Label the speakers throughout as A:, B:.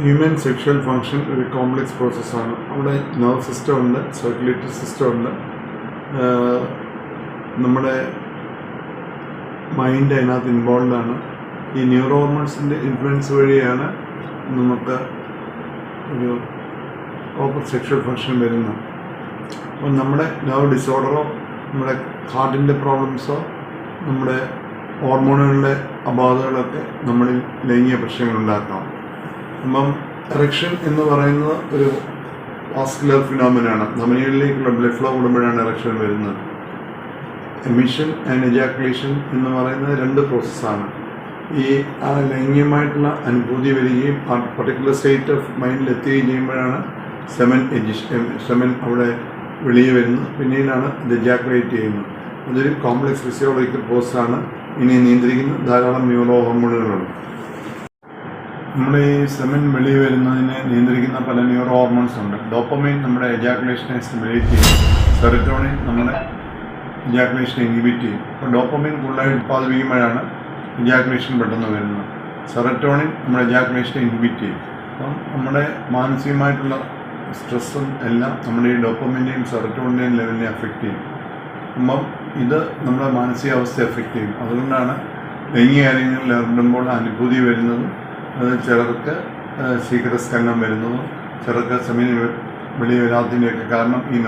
A: Human sexual function ഒരു complex പ്രോസസ്സാണ്. അവിടെ നെർവ് സിസ്റ്റം ഉണ്ട്, സർക്കുലേറ്ററി സിസ്റ്റം ഉണ്ട്, നമ്മുടെ മൈൻഡ് അതിനകത്ത് ഇൻവോൾവ് ആണ്. ഈ ന്യൂറോ ഹോർമോൺസിൻ്റെ ഇൻഫ്ലുവൻസ് വഴിയാണ് നമുക്ക് ഒരു പ്രോപ്പർ സെക്ഷൽ ഫങ്ഷൻ വരുന്നത്. അപ്പം നമ്മുടെ നെർവ് ഡിസോർഡറോ നമ്മുടെ ഹാർട്ടിൻ്റെ പ്രോബ്ലംസോ നമ്മുടെ ഹോർമോണുകളുടെ അപാകതകളൊക്കെ നമ്മളിൽ ലൈംഗിക പ്രശ്നങ്ങളുണ്ടാക്കാം. അപ്പം എറക്ഷൻ എന്ന് പറയുന്നത് ഒരു വാസ്കുലർ ഫിനോമിനാണ്. ധമനികളിലേക്കുള്ള ബ്ലഡ് ഫ്ലോ കൂടുമ്പോഴാണ് എറക്ഷൻ വരുന്നത്. എമിഷൻ ആൻഡ് എജാക്കുലേഷൻ എന്ന് പറയുന്നത് രണ്ട് പ്രോസസ്സാണ്. ഈ ലൈംഗികമായിട്ടുള്ള അനുഭൂതി വരികയും ആ പർട്ടിക്കുലർ സ്റ്റേറ്റ് ഓഫ് മൈൻഡിൽ എത്തുകയും ചെയ്യുമ്പോഴാണ് സെമൻ അവിടെ വെളിയെ വരുന്നത്. പിന്നീടാണ് ഇത് എജാക്കുലേറ്റ് ചെയ്യുന്നത്. അതൊരു കോംപ്ലക്സ് ഫിസിയോളജിക്കൽ പ്രോസസ്സാണ്. ഇനി നിയന്ത്രിക്കുന്ന ധാരാളം ന്യൂറോ ഹോർമോണുകളുണ്ട്. നമ്മുടെ ഈ സെമൻ വെളിയിൽ വരുന്നതിനെ നിയന്ത്രിക്കുന്ന പല ന്യൂറോ ഹോർമോൺസ് ഉണ്ട്. ഡോപ്പമൈൻ നമ്മുടെ എജാക്കുലേഷനെ സ്റ്റിമുലേറ്റ് ചെയ്യും. സെറട്ടോണിൻ നമ്മുടെ എജാക്കുലേഷനെ ഇൻഹിബിറ്റ് ചെയ്യും. അപ്പോൾ ഡോപ്പമൈൻ കൂടുതലായി ഉത്പാദിപ്പിക്കുമ്പോഴാണ് എജാക്കുലേഷൻ പെട്ടെന്ന് വരുന്നത്. സെറട്ടോണിൻ നമ്മുടെ എജാക്കുലേഷനെ ഇൻഹിബിറ്റ് ചെയ്യും. അപ്പം നമ്മുടെ മാനസികമായിട്ടുള്ള സ്ട്രെസ്സും എല്ലാം നമ്മുടെ ഈ ഡോപ്പമൈൻ്റെയും സെറട്ടോണിൻ്റെയും ലെവലിനെ അഫക്റ്റ് ചെയ്യും. അപ്പം ഇത് നമ്മുടെ മാനസികാവസ്ഥയെ അഫക്റ്റ് ചെയ്യും. അതുകൊണ്ടാണ് ലൈംഗിക കാര്യങ്ങളിൽ ഏർപ്പെടുമ്പോൾ അനുഭൂതി വരുന്നതും അത് ചിലർക്ക് ശീഘ്രസ്ഖലനം വരുന്നതും ചിലർക്ക് സെമീൻ വെളിയിൽ വരാത്തതിൻ്റെയൊക്കെ കാരണം ഈ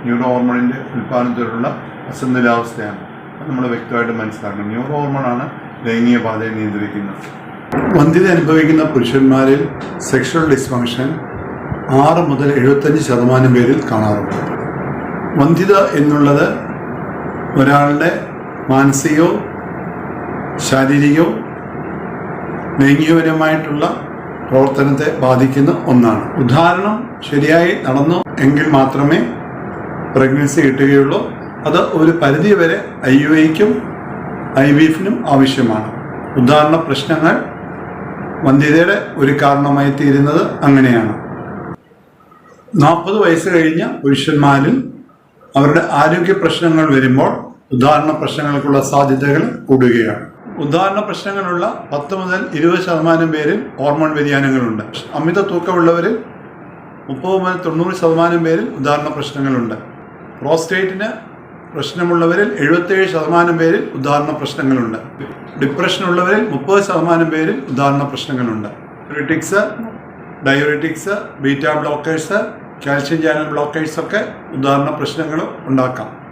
A: ന്യൂറോ ഹോർമോണിൻ്റെ ഉൽപ്പാദനത്തിലുള്ള അസന്തുലിതാവസ്ഥയാണ്. അത് നമ്മൾ വ്യക്തമായിട്ട് മനസ്സിലാക്കണം. ന്യൂറോ ഹോർമോണാണ് ലൈംഗിക പാതയെ നിയന്ത്രിക്കുന്നത്. വന്ധ്യത അനുഭവിക്കുന്ന പുരുഷന്മാരിൽ സെക്ഷൽ ഡിസ്ഫങ്ഷൻ 6 മുതൽ 75% പേരിൽ കാണാറുണ്ട്. വന്ധ്യത എന്നുള്ളത് ഒരാളുടെ മാനസികവും ശാരീരികവും ലൈംഗികപരമായിട്ടുള്ള പ്രവർത്തനത്തെ ബാധിക്കുന്ന ഒന്നാണ്. ഉദാഹരണം ശരിയായി നടന്നു എങ്കിൽ മാത്രമേ പ്രഗ്നൻസി കിട്ടുകയുള്ളൂ. അത് ഒരു പരിധിവരെ IUIക്കും IVFനും ആവശ്യമാണ്. ഉദാഹരണ പ്രശ്നങ്ങൾ വന്ധ്യതയുടെ ഒരു കാരണമായി തീരുന്നത് അങ്ങനെയാണ്. 40 വയസ്സ് കഴിഞ്ഞ പുരുഷന്മാരിൽ അവരുടെ ആരോഗ്യ പ്രശ്നങ്ങൾ വരുമ്പോൾ ഉദാഹരണ പ്രശ്നങ്ങൾക്കുള്ള സാധ്യതകൾ കൂടുകയാണ്. ഉദാഹരണ പ്രശ്നങ്ങളുള്ള 10 മുതൽ 20% പേരിൽ ഹോർമോൺ വ്യതിയാനങ്ങളുണ്ട്. അമിത തൂക്കമുള്ളവരിൽ 30 മുതൽ 90% പേരിൽ ഉദാഹരണ പ്രശ്നങ്ങളുണ്ട്. പ്രോസ്റ്റേറ്റിന് പ്രശ്നമുള്ളവരിൽ 77% പേരിൽ ഉദാഹരണ പ്രശ്നങ്ങളുണ്ട്. ഡിപ്രഷനുള്ളവരിൽ 30% പേരിൽ ഉദാഹരണ പ്രശ്നങ്ങളുണ്ട്. Diuretics, beta blockers, calcium channel blockers ഒക്കെ ഉദാഹരണ പ്രശ്നങ്ങൾ ഉണ്ടാക്കാം.